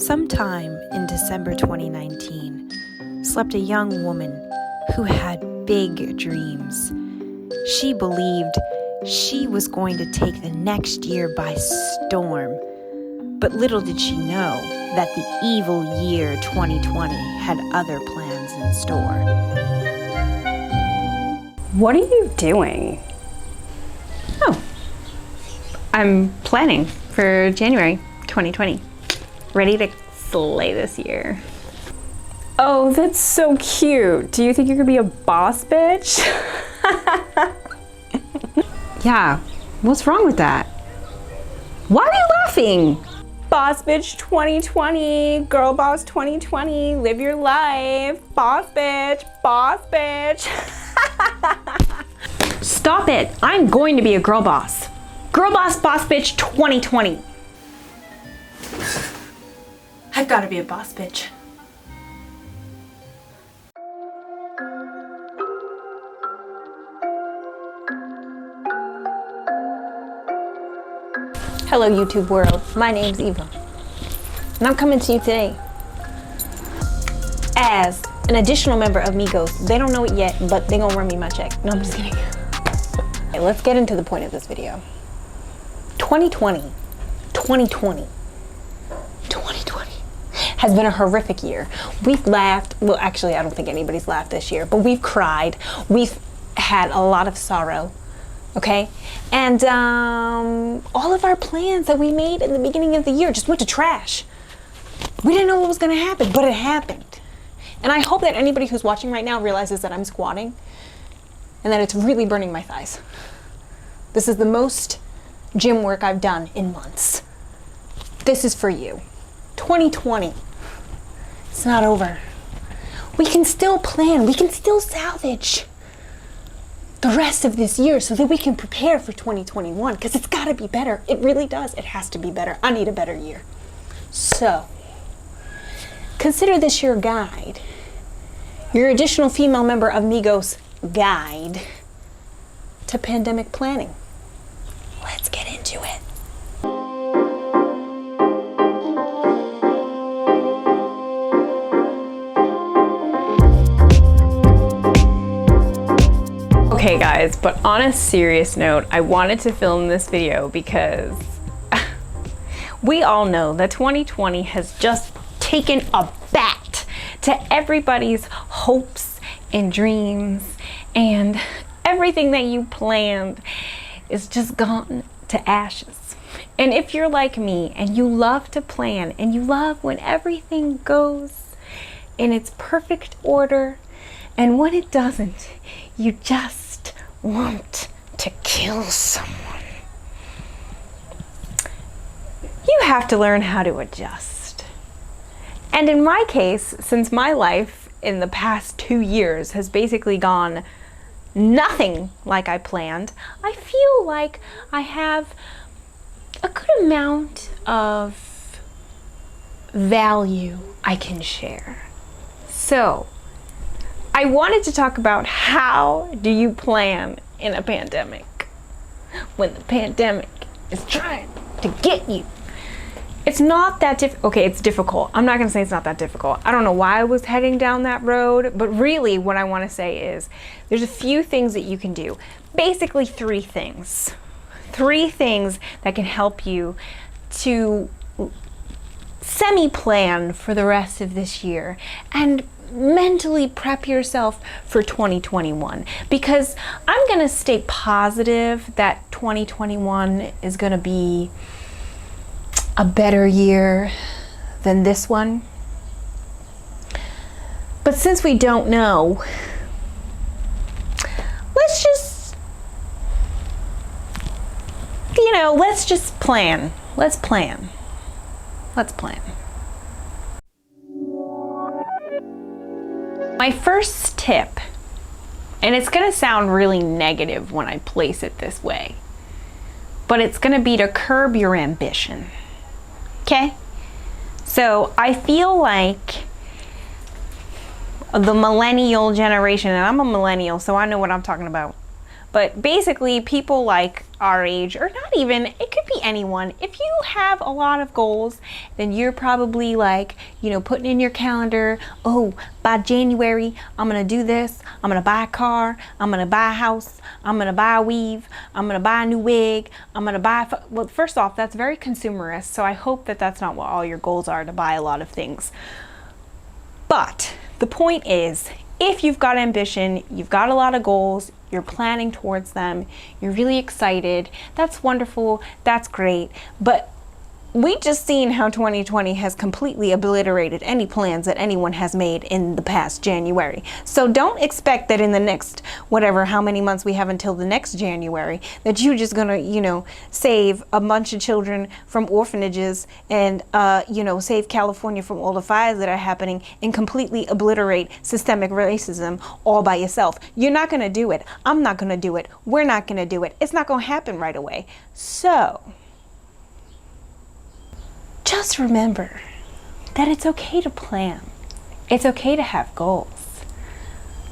Sometime in December 2019, slept a young woman who had big dreams. She believed she was going to take the next year by storm. But little did she know that the evil year 2020 had other plans in store. What are you doing? Oh, I'm planning for January 2020. Ready to slay this year. Oh, that's so cute. Do you think you could be a boss bitch? Yeah, what's wrong with that? Why are you laughing? Boss bitch 2020, girl boss 2020, live your life. Boss bitch, boss bitch. Stop it, I'm going to be a girl boss. Girl boss, boss bitch 2020. I've got to be a boss bitch. Hello YouTube world, my name's Eva. And I'm coming to you today as an additional member of Migos. They don't know it yet, but they gonna run me my check. No, I'm just kidding. Okay, let's get into the point of this video. 2020 has been a horrific year. We've laughed, well actually I don't think anybody's laughed this year, but we've cried. We've had a lot of sorrow, okay? And all of our plans that we made in the beginning of the year just went to trash. We didn't know what was gonna happen, but it happened. And I hope that anybody who's watching right now realizes that I'm squatting and that it's really burning my thighs. This is the most gym work I've done in months. This is for you. 2020, it's not over. We can still plan, we can still salvage the rest of this year so that we can prepare for 2021, because it's gotta be better. It really does, it has to be better. I need a better year. So, consider this your guide, your additional female member of Migos guide to pandemic planning. Let's get into it. Okay guys, but on a serious note, I wanted to film this video because We all know that 2020 has just taken a bat to everybody's hopes and dreams, and everything that you planned is just gone to ashes. And if you're like me and you love to plan and you love when everything goes in its perfect order, and when it doesn't, you just want to kill someone. You have to learn how to adjust. And in my case, since my life in the past 2 years has basically gone nothing like I planned, I feel like I have a good amount of value I can share. So, I wanted to talk about how do you plan in a pandemic when the pandemic is trying to get you. It's not that okay, it's difficult. I'm not gonna say it's not that difficult. I don't know why I was heading down that road, but really what I wanna say is there's a few things that you can do. Basically 3 things. 3 things that can help you to semi-plan for the rest of this year and mentally prep yourself for 2021, because I'm gonna stay positive that 2021 is gonna be a better year than this one. But since we don't know, let's just, let's just plan. Let's plan. Let's plan. My first tip, and it's gonna sound really negative when I place it this way, but it's gonna be to curb your ambition. Okay? So I feel like the millennial generation, and I'm a millennial, so I know what I'm talking about, but basically people like our age, or not even, it could be anyone. If you have a lot of goals, then you're probably like, you know, putting in your calendar, oh, by January, I'm gonna do this, I'm gonna buy a car, I'm gonna buy a house, I'm gonna buy a weave, I'm gonna buy a new wig, I'm gonna buy, well, first off, that's very consumerist, so I hope that that's not what all your goals are, to buy a lot of things. But the point is, if you've got ambition, you've got a lot of goals, you're planning towards them, you're really excited, that's wonderful, that's great. But we just seen how 2020 has completely obliterated any plans that anyone has made in the past January. So don't expect that in the next, whatever, how many months we have until the next January, that you're just gonna, you know, save a bunch of children from orphanages and, you know, save California from all the fires that are happening and completely obliterate systemic racism all by yourself. You're not gonna do it. I'm not gonna do it. We're not gonna do it. It's not gonna happen right away. So just remember that it's okay to plan. It's okay to have goals.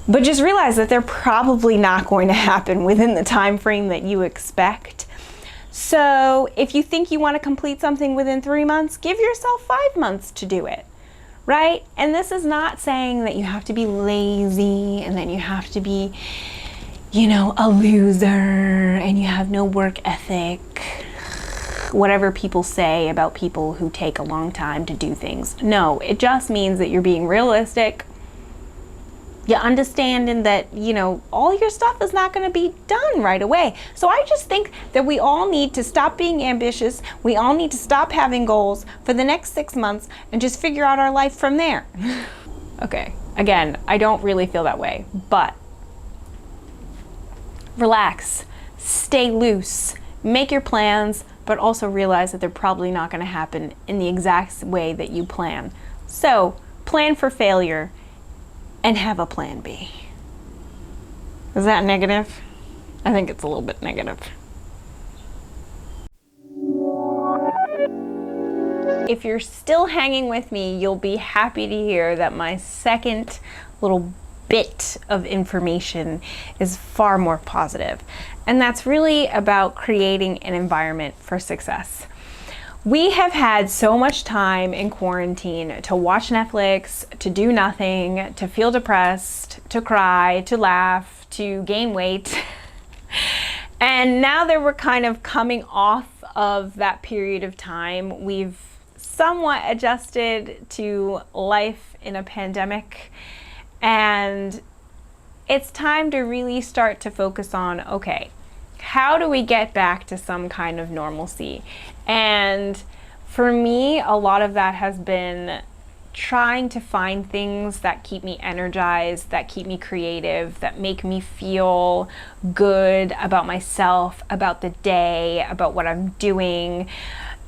But just realize that they're probably not going to happen within the time frame that you expect. So if you think you want to complete something within 3 months, give yourself 5 months to do it, right? And this is not saying that you have to be lazy and that you have to be, you know, a loser and you have no work ethic. Whatever people say about people who take a long time to do things. No, it just means that you're being realistic. You're understanding that, you know, all your stuff is not going to be done right away. So I just think that we all need to stop being ambitious. We all need to stop having goals for the next 6 months and just figure out our life from there. Okay, again, I don't really feel that way, but relax, stay loose, make your plans, but also realize that they're probably not going to happen in the exact way that you plan. So plan for failure and have a plan B. Is that negative? I think it's a little bit negative. If you're still hanging with me, you'll be happy to hear that my second little bit of information is far more positive. And that's really about creating an environment for success. We have had so much time in quarantine to watch Netflix, to do nothing, to feel depressed, to cry, to laugh, to gain weight. And now that we're kind of coming off of that period of time, we've somewhat adjusted to life in a pandemic. And it's time to really start to focus on, okay, how do we get back to some kind of normalcy? And for me, a lot of that has been trying to find things that keep me energized, that keep me creative, that make me feel good about myself, about the day, about what I'm doing,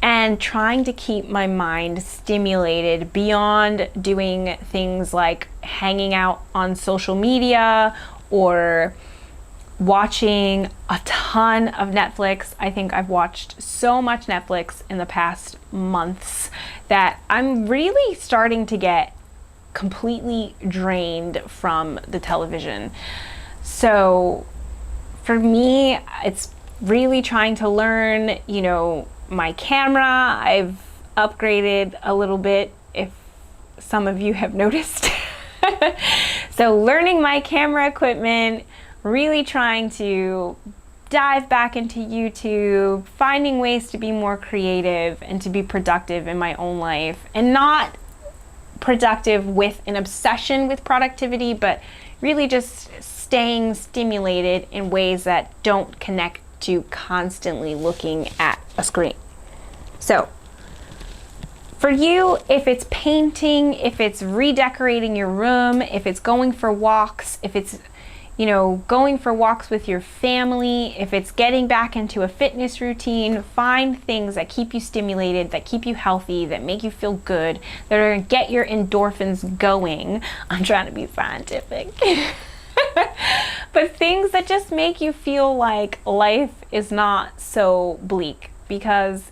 and trying to keep my mind stimulated beyond doing things like hanging out on social media or watching a ton of Netflix. I think I've watched so much Netflix in the past months that I'm really starting to get completely drained from the television. So for me, it's really trying to learn, you know, my camera. I've upgraded a little bit, if some of you have noticed. So learning my camera equipment, really trying to dive back into YouTube, finding ways to be more creative and to be productive in my own life, and not productive with an obsession with productivity, but really just staying stimulated in ways that don't connect to constantly looking at a screen. So for you, if it's painting, if it's redecorating your room, if it's going for walks, if it's, you know, going for walks with your family, if it's getting back into a fitness routine, find things that keep you stimulated, that keep you healthy, that make you feel good, that are gonna get your endorphins going. I'm trying to be scientific. But things that just make you feel like life is not so bleak. Because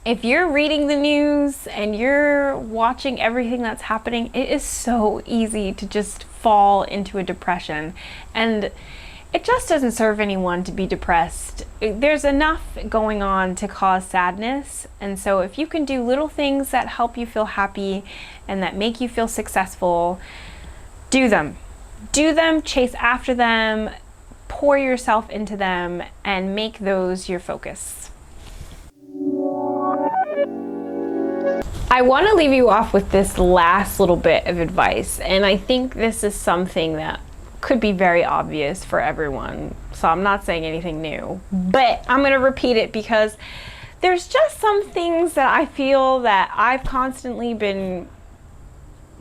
if you're reading the news and you're watching everything that's happening, it is so easy to just fall into a depression. And it just doesn't serve anyone to be depressed. There's enough going on to cause sadness. And so if you can do little things that help you feel happy and that make you feel successful, do them. Do them, chase after them, pour yourself into them, and make those your focus. I want to leave you off with this last little bit of advice, and I think this is something that could be very obvious for everyone, so I'm not saying anything new, but I'm going to repeat it because there's just some things that I feel that I've constantly been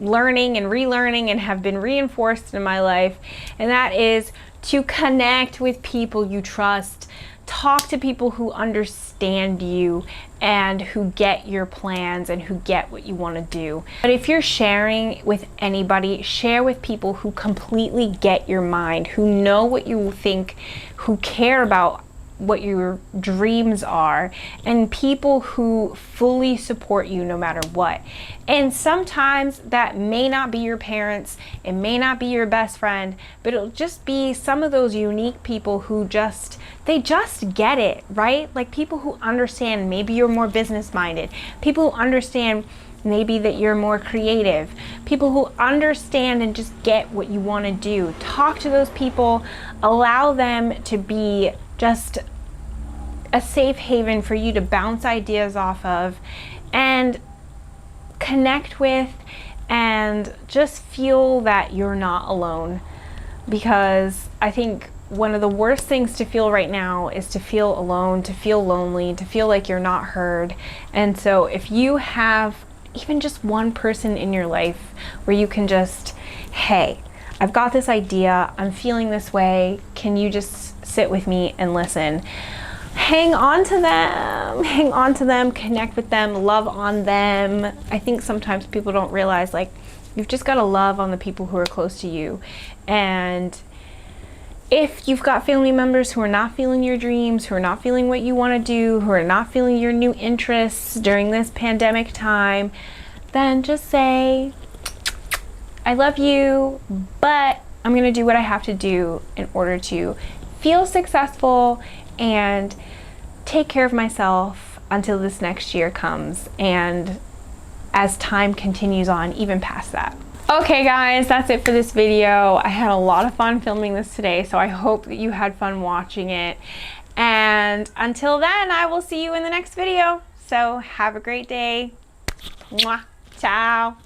learning and relearning and have been reinforced in my life, and that is to connect with people you trust. Talk to people who understand you and who get your plans and who get what you want to do. But if you're sharing with anybody, share with people who completely get your mind, who know what you think, who care about what your dreams are, and people who fully support you no matter what. And sometimes that may not be your parents, it may not be your best friend, but it'll just be some of those unique people who they just get it, right? Like people who understand maybe you're more business minded, people who understand maybe that you're more creative, people who understand and just get what you want to do. Talk to those people, allow them to be just a safe haven for you to bounce ideas off of and connect with, and just feel that you're not alone. Because I think one of the worst things to feel right now is to feel alone, to feel lonely, to feel like you're not heard. And so if you have even just one person in your life where you can just, hey, I've got this idea, I'm feeling this way, can you just sit with me and listen? Hang on to them, connect with them, love on them. I think sometimes people don't realize, like, you've just got to love on the people who are close to you. And if you've got family members who are not feeling your dreams, who are not feeling what you want to do, who are not feeling your new interests during this pandemic time, then just say, I love you, but I'm going to do what I have to do in order to feel successful and take care of myself until this next year comes, and as time continues on, even past that. Okay guys, that's it for this video. I had a lot of fun filming this today, so I hope that you had fun watching it. And until then, I will see you in the next video. So have a great day. Mwah. Ciao.